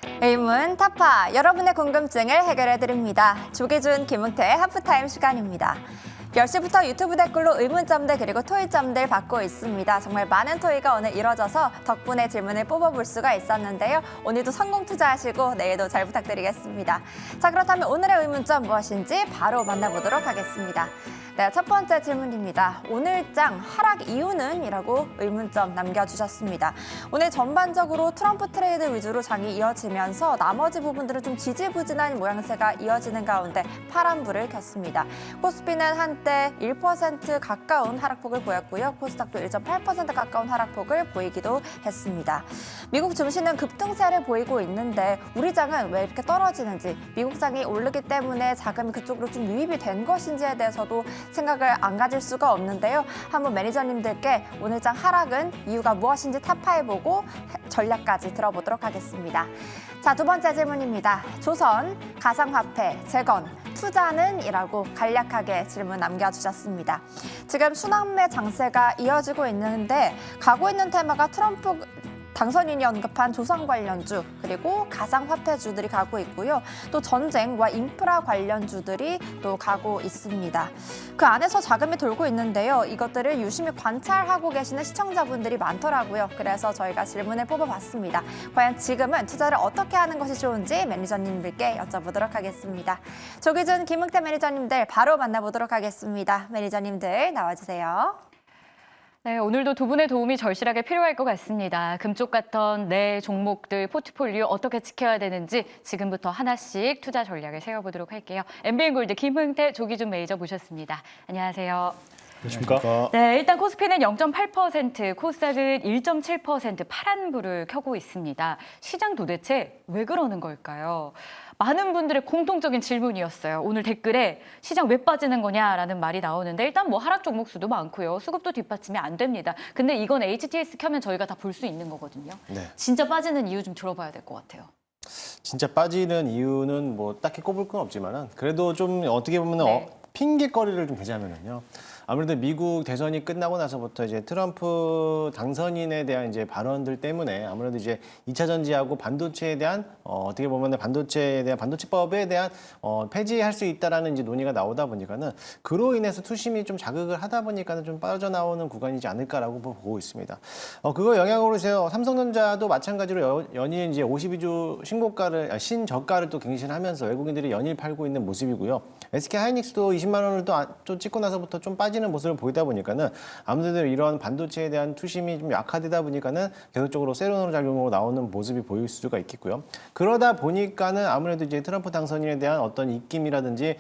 의문 타파, 여러분의 궁금증을 해결해드립니다. 조기준, 김웅태 하프타임 시간입니다. 10시부터 유튜브 댓글로 의문점들 그리고 토의점들 받고 있습니다. 정말 많은 토의가 오늘 이뤄져서 덕분에 질문을 뽑아볼 수가 있었는데요. 오늘도 성공 투자하시고 내일도 잘 부탁드리겠습니다. 자, 그렇다면 오늘의 의문점 무엇인지 바로 만나보도록 하겠습니다. 네, 첫 번째 질문입니다. 오늘장 하락 이유는? 이라고 의문점 남겨주셨습니다. 오늘 전반적으로 트럼프 트레이드 위주로 장이 이어지면서 나머지 부분들은 좀 지지부진한 모양새가 이어지는 가운데 파란불을 켰습니다. 코스피는 한때 1% 가까운 하락폭을 보였고요. 코스닥도 1.8% 가까운 하락폭을 보이기도 했습니다. 미국 증시는 급등세를 보이고 있는데 우리 장은 왜 이렇게 떨어지는지, 미국 장이 오르기 때문에 자금이 그쪽으로 좀 유입이 된 것인지에 대해서도 생각을 안 가질 수가 없는데요. 한번 매니저님들께 오늘장 하락은 이유가 무엇인지 타파해보고 전략까지 들어보도록 하겠습니다. 자, 두 번째 질문입니다. 조선, 가상화폐, 재건, 투자는? 이라고 간략하게 질문 남겨주셨습니다. 지금 순환매 장세가 이어지고 있는데 가고 있는 테마가 트럼프 당선인이 언급한 조선 관련주 그리고 가상화폐주들이 가고 있고요. 또 전쟁과 인프라 관련주들이 또 가고 있습니다. 그 안에서 자금이 돌고 있는데요. 이것들을 유심히 관찰하고 계시는 시청자분들이 많더라고요. 그래서 저희가 질문을 뽑아봤습니다. 과연 지금은 투자를 어떻게 하는 것이 좋은지 매니저님들께 여쭤보도록 하겠습니다. 조기준, 김웅태 매니저님들 바로 만나보도록 하겠습니다. 매니저님들 나와주세요. 네, 오늘도 두 분의 도움이 절실하게 필요할 것 같습니다. 금쪽 같던 내 종목들 포트폴리오 어떻게 지켜야 되는지 지금부터 하나씩 투자 전략을 세워보도록 할게요. MBN골드 김흥태, 조기준 매니저 모셨습니다. 안녕하세요. 안녕하십니까? 네, 일단 코스피는 0.8%, 코스닥은 1.7% 파란불을 켜고 있습니다. 시장 도대체 왜 그러는 걸까요? 많은 분들의 공통적인 질문이었어요. 오늘 댓글에 시장 왜 빠지는 거냐라는 말이 나오는데 일단 뭐 하락 종목 수도 많고요. 수급도 뒷받침이 안 됩니다. 근데 이건 HTS 켜면 저희가 다 볼 수 있는 거거든요. 네. 진짜 빠지는 이유 좀 들어봐야 될 것 같아요. 진짜 빠지는 이유는 뭐 딱히 꼽을 건 없지만은 그래도 좀 어떻게 보면 네. 핑계거리를 좀 제시하면은요. 아무래도 미국 대선이 끝나고 나서부터 이제 트럼프 당선인에 대한 이제 발언들 때문에 아무래도 이제 2차 전지하고 반도체에 대한 어떻게 보면 반도체에 대한 반도체법에 대한 폐지할 수 있다라는 이제 논의가 나오다 보니까는 그로 인해서 투심이 좀 자극을 하다 보니까는 좀 빠져나오는 구간이지 않을까라고 보고 있습니다. 그거 영향으로 해서 삼성전자도 마찬가지로 연일 이제 52주 신저가를 또 갱신하면서 외국인들이 연일 팔고 있는 모습이고요. SK 하이닉스도 20만 원을 또 찍고 나서부터 좀 빠지는 모습을 보이다 보니까는 아무래도 이런 반도체에 대한 투심이 좀 약화되다 보니까는 계속적으로 세로노 작용으로 나오는 모습이 보일 수가 있겠고요. 그러다 보니까는 아무래도 이제 트럼프 당선인에 대한 어떤 입김이라든지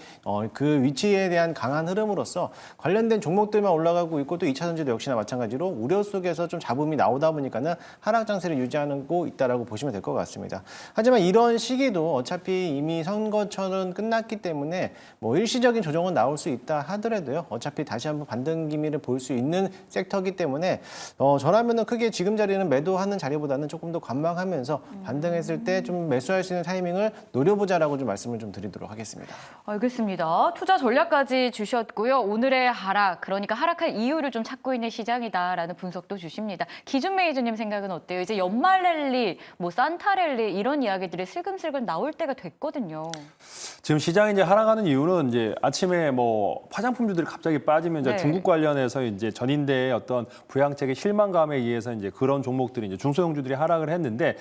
그 위치에 대한 강한 흐름으로서 관련된 종목들만 올라가고 있고 또 2차 전지도 역시나 마찬가지로 우려 속에서 좀 잡음이 나오다 보니까는 하락 장세를 유지하고 있다라고 보시면 될 것 같습니다. 하지만 이런 시기도 어차피 이미 선거철은 끝났기 때문에 뭐 일시적인 조정은 나올 수 있다 하더라도요. 어차피 다시 한번 반등 기미를 볼 수 있는 섹터이기 때문에 저라면은 크게 지금 자리는 매도하는 자리보다는 조금 더 관망하면서 반등했을 때 좀 매수할 수 있는 타이밍을 노려보자라고 좀 말씀을 좀 드리도록 하겠습니다. 알겠습니다. 투자 전략까지 주셨고요. 오늘의 하락, 그러니까 하락할 이유를 좀 찾고 있는 시장이다라는 분석도 주십니다. 기준 매니저님 생각은 어때요? 이제 연말 랠리, 뭐 산타 랠리 이런 이야기들이 슬금슬금 나올 때가 됐거든요. 지금 시장이 이제 하락하는 이유는 이제 아침에 뭐 화장품주들이 갑자기 빠지면 이제 네. 중국 관련해서 이제 전인대의 어떤 부양책의 실망감에 의해서 이제 그런 종목들이 이제 중소형주들이 하락을 했는데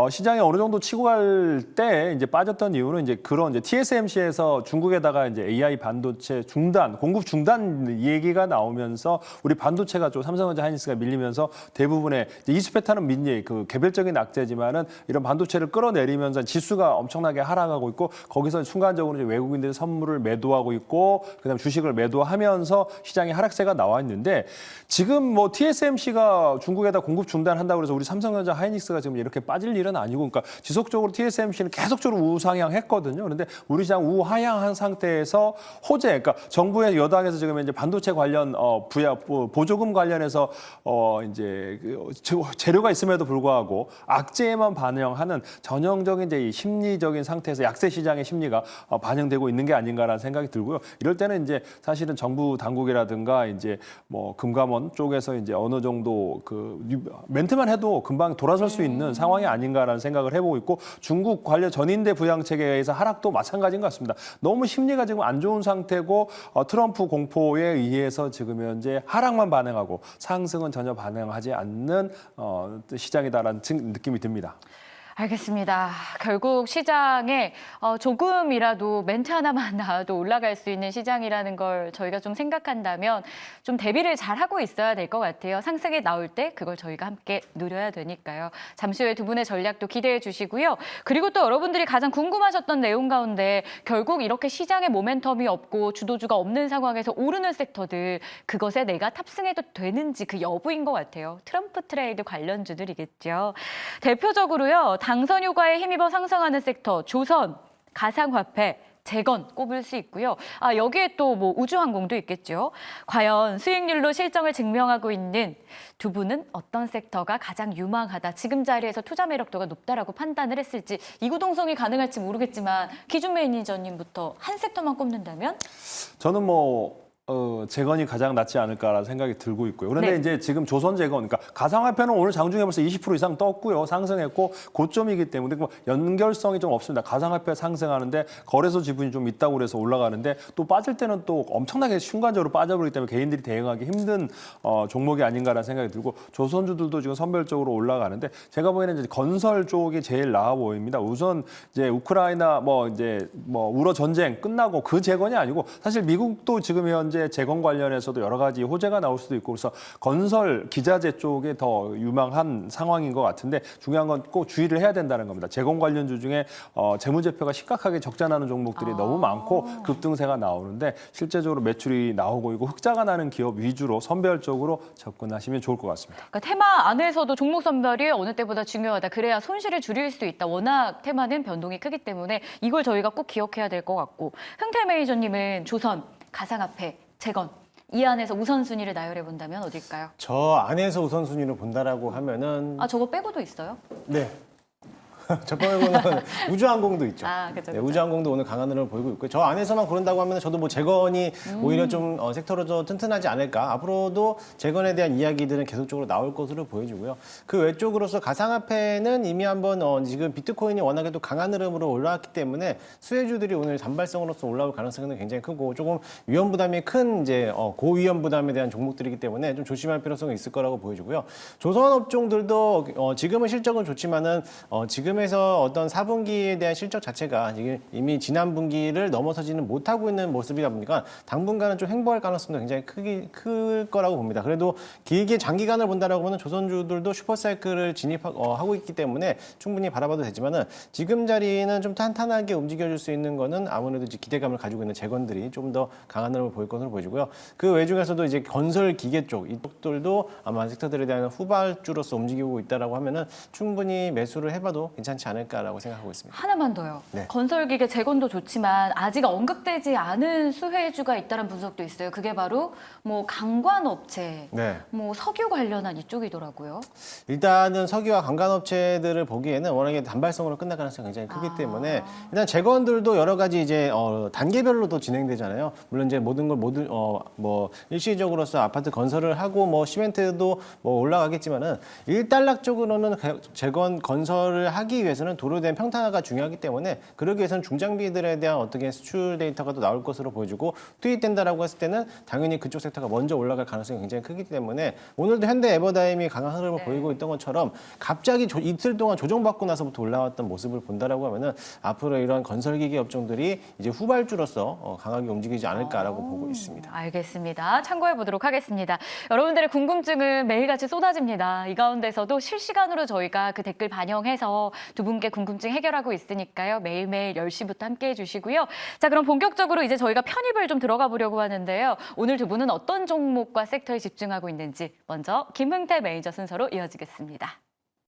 시장이 어느 정도 치고 갈 때 이제 빠졌던 이유는 이제 그런 이제 TSMC에서 중국에다가 이제 AI 반도체 중단, 공급 중단 얘기가 나오면서 우리 반도체가 좀 삼성전자 하이닉스가 밀리면서 대부분의 이제 이스페타는 민리 그 개별적인 악재지만은 이런 반도체를 끌어내리면서 지수가 엄청나게 하락하고 있고 거기서 순간적으로 이제 외국인들이 선물을 매도하고 있고 그다음 주식을 매도하면서 시장에 하락세가 나와 있는데 지금 뭐 TSMC가 중국에다 공급 중단한다고 해서 우리 삼성전자 하이닉스가 지금 이렇게 빠질 일은 아니고 그러니까 지속적으로 TSMC는 계속적으로 우상향했거든요. 그런데 우리 시장 우하향한 상태에서 호재, 그러니까 정부의 여당에서 지금 이제 반도체 관련 보조금 관련해서 이제 재료가 있음에도 불구하고 악재에만 반영하는 전형적인 이제 이 심리적인 상태에서 약세 시장의 심리가 반영되고 있는 게 아닌가라는 생각이 들고요. 이럴 때는 이제 사실은 정부 당국이라든가 이제 뭐 금감원 쪽에서 이제 어느 정도 그 멘트만 해도 금방 돌아설 수 있는 상황이 아닌가. 아닌가라는 생각을 해보고 있고 중국 관련 전인대 부양 체계에서 하락도 마찬가지인 것 같습니다. 너무 심리가 지금 안 좋은 상태고 트럼프 공포에 의해서 지금 현재 하락만 반응하고 상승은 전혀 반응하지 않는 시장이다라는 느낌이 듭니다. 알겠습니다. 결국 시장에 조금이라도 멘트 하나만 나와도 올라갈 수 있는 시장이라는 걸 저희가 좀 생각한다면 좀 대비를 잘 하고 있어야 될 것 같아요. 상승이 나올 때 그걸 저희가 함께 누려야 되니까요. 잠시 후에 두 분의 전략도 기대해 주시고요. 그리고 또 여러분들이 가장 궁금하셨던 내용 가운데 결국 이렇게 시장에 모멘텀이 없고 주도주가 없는 상황에서 오르는 섹터들 그것에 내가 탑승해도 되는지 그 여부인 것 같아요. 트럼프 트레이드 관련주들이겠죠. 대표적으로요. 당선 효과에 힘입어 상승하는 섹터, 조선, 가상화폐, 재건 꼽을 수 있고요. 여기에 또 뭐 우주항공도 있겠죠. 과연 수익률로 실정을 증명하고 있는 두 분은 어떤 섹터가 가장 유망하다, 지금 자리에서 투자 매력도가 높다라고 판단을 했을지 이구동성이 가능할지 모르겠지만 기준 매니저님부터 한 섹터만 꼽는다면? 저는 재건이 가장 낫지 않을까라는 생각이 들고 있고요. 그런데 네. 이제 지금 조선재건, 그러니까 가상화폐는 오늘 장중에 벌써 20% 이상 떴고요. 상승했고 고점이기 때문에 연결성이 좀 없습니다. 가상화폐 상승하는데 거래소 지분이 좀 있다고 그래서 올라가는데 또 빠질 때는 또 엄청나게 순간적으로 빠져버리기 때문에 개인들이 대응하기 힘든 종목이 아닌가라는 생각이 들고 조선주들도 지금 선별적으로 올라가는데 제가 보기에는 이제 건설 쪽이 제일 나아 보입니다. 우선 이제 우크라이나 우러 전쟁 끝나고 그 재건이 아니고 사실 미국도 지금 현재 재건 관련해서도 여러 가지 호재가 나올 수도 있고 그래서 건설 기자재 쪽에 더 유망한 상황인 것 같은데 중요한 건 꼭 주의를 해야 된다는 겁니다. 재건 관련주 중에 재무제표가 심각하게 적자나는 종목들이 너무 많고 급등세가 나오는데 실제적으로 매출이 나오고 있고 흑자가 나는 기업 위주로 선별적으로 접근하시면 좋을 것 같습니다. 그러니까 테마 안에서도 종목 선별이 어느 때보다 중요하다. 그래야 손실을 줄일 수 있다. 워낙 테마는 변동이 크기 때문에 이걸 저희가 꼭 기억해야 될 것 같고 흥태 매니저님은 조선, 가상화폐, 재건 이 안에서 우선순위를 나열해 본다면 어딜까요? 저 안에서 우선순위를 본다라고 하면은 저거 빼고도 있어요? 네. 저 빼고는 우주항공도 있죠. 그죠. 네, 우주항공도 오늘 강한 흐름을 보이고 있고요. 저 안에서만 고른다고 하면 저도 재건이 오히려 좀 섹터로 좀 튼튼하지 않을까. 앞으로도 재건에 대한 이야기들은 계속적으로 나올 것으로 보여지고요. 그 외쪽으로서 가상화폐는 이미 한번 지금 비트코인이 워낙에 또 강한 흐름으로 올라왔기 때문에 수혜주들이 오늘 단발성으로서 올라올 가능성은 굉장히 크고 조금 위험 부담이 큰 고위험 부담에 대한 종목들이기 때문에 좀 조심할 필요성이 있을 거라고 보여지고요. 조선업종들도 지금은 실적은 좋지만은 지금에서 어떤 4분기에 대한 실적 자체가 지금 이미 지난 분기를 넘어서지는 못하고 있는 모습이다 보니까 당분간은 좀 횡보할 가능성도 굉장히 클 거라고 봅니다. 그래도 길게 장기간을 본다라고 하면 조선주들도 슈퍼사이클을 진입하고 있기 때문에 충분히 바라봐도 되지만은 지금 자리는 좀 탄탄하게 움직여줄 수 있는 거는 아무래도 이제 기대감을 가지고 있는 재건들이 좀 더 강한 흐름을 보일 것으로 보여지고요. 그 외중에서도 이제 건설 기계 쪽 이쪽들도 아마 섹터들에 대한 후발주로서 움직이고 있다라고 하면은 충분히 매수를 해봐도 괜찮지 않을까라고 생각하고 있습니다. 하나만 더요. 네. 건설기계 재건도 좋지만 아직 언급되지 않은 수혜주가 있다는 분석도 있어요. 그게 바로 뭐 강관업체, 네. 뭐 석유 관련한 이쪽이더라고요. 일단은 석유와 관광업체들을 보기에는 워낙에 단발성으로 끝날 가능성이 굉장히 크기 때문에 일단 재건들도 여러 가지 이제 단계별로도 진행되잖아요. 물론 이제 모든 일시적으로서 아파트 건설을 하고 뭐 시멘트도 뭐 올라가겠지만은 일단락적으로는 재건 건설을 하기 위해서는 도로에 대한 평탄화가 중요하기 때문에 그러기 위해서는 중장비들에 대한 어떻게 수출 데이터가 또 나올 것으로 보여지고 투입된다라고 했을 때는 당연히 그쪽 섹터가 먼저 올라갈 가능성이 굉장히 크기 때문에 오늘도 현대 에버다임이 강한 흐름을 보이고 있던 것처럼 갑자기 이틀 동안 조정받고 나서부터 올라왔던 모습을 본다라고 하면은 앞으로 이런 건설기계 업종들이 이제 후발주로서 강하게 움직이지 않을까라고 보고 있습니다. 알겠습니다. 참고해 보도록 하겠습니다. 여러분들의 궁금증은 매일같이 쏟아집니다. 이 가운데서도 실시간으로 저희가 그 댓글 반영해서 두 분께 궁금증 해결하고 있으니까요. 매일매일 10시부터 함께해 주시고요. 자, 그럼 본격적으로 이제 저희가 편입을 좀 들어가 보려고 하는데요. 오늘 두 분은 어떤 종목과 섹터에 집중하고 있는지 먼저 김흥태 매니저 순서로 이어지겠습니다.